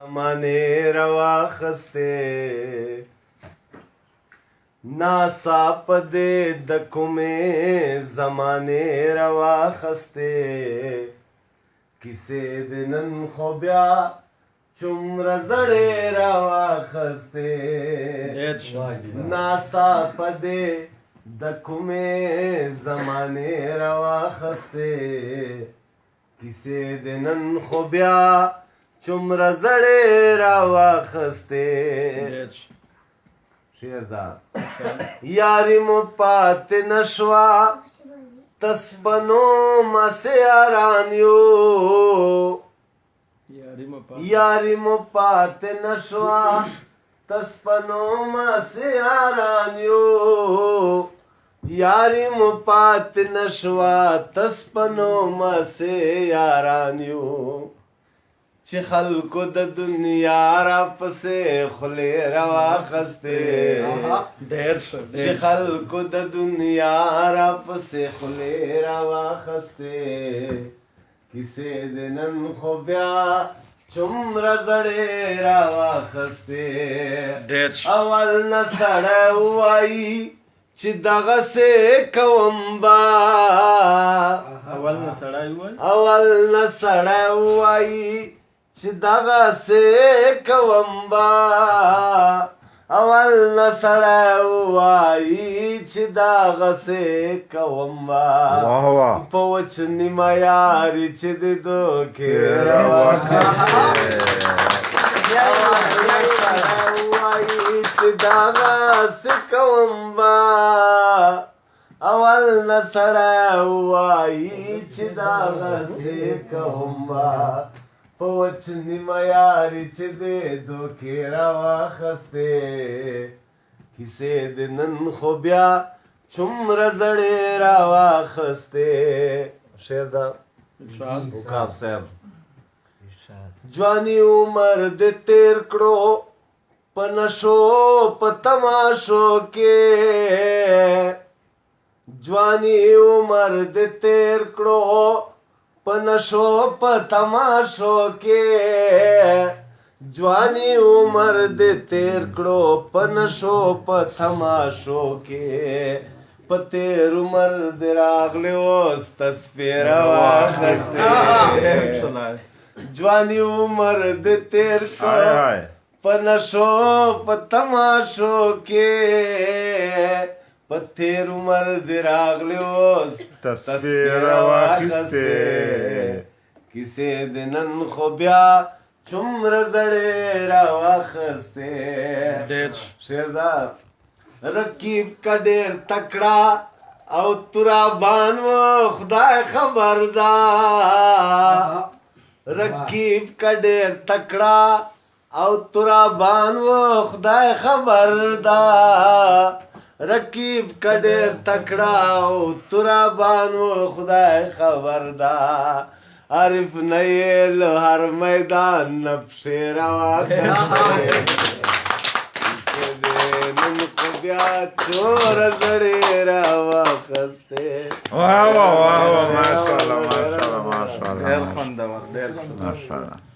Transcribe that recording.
زمانه روا خسته ناسا پدې د کومې زمانه روا خسته کیسې د نن خو بیا چومره زړې روا خسته ناسا پدې د کومې زمانه روا خسته کیسې د نن خو بیا چومره زړې راواخسته شعر دا یاری مو پات نشوا تسبنو مسه یارانیو یاری مو پات نشوا تسبنو مسه یارانیو یاری مو پات نشوا تسبنو مسه یارانیو چې خلکو د دنیا را پسې خولې راواخستې چې خلکو د دنیا را پسې خولې راواخستې کیسې د نن خو بیا چومره زړې راواخستې اول نه سړی ووایي چې دغسې کوم با اول نه سړی ووایي چې دغسې کوم با اول نه سړی ووایي چې دغسې کوم با په وچ نیمه یاري چې د دوکې ووایي چې دغسې کوم با اول نه سړی ووایي چې دغسې کوم با په وچ نیمه یاري چې د دوکې راواخستې کیسې د نن خو بیا چومره زړې راواخستې شعر دا عقاب صاحب جوانی عمر د تیر کړو په نشو په تماشو کې جوانی عمر د تیر کړو په نشو په تماشو کې جوانی عمر د تیر کړو په نشو په تماشو کې په تیر عمر د راغلی اوس تصویر واخستې جوانی عمر د تیر کړو په نشو په تماشو کې په تیر عمر د راغلی اوس تصویر واخستې کیسې د نن خو بیا چومره زړې راواخستې شعر دا رقیب کا ډېر تکړه او ترابان و خدای خبر دا رقیب کا ډېر تکړه او ترابان و خدای خبر دا رقیب کا ډېر تکړه او ترابان و خدای خبر دا عارف نه یې له هر میدان نفشې راواخستې کیسې د نن خو بیا چوره زړې راواخستې واه واه واه ماشاءالله ماشاءالله ماشاءالله ډېر خوندور ډېر ماشاءالله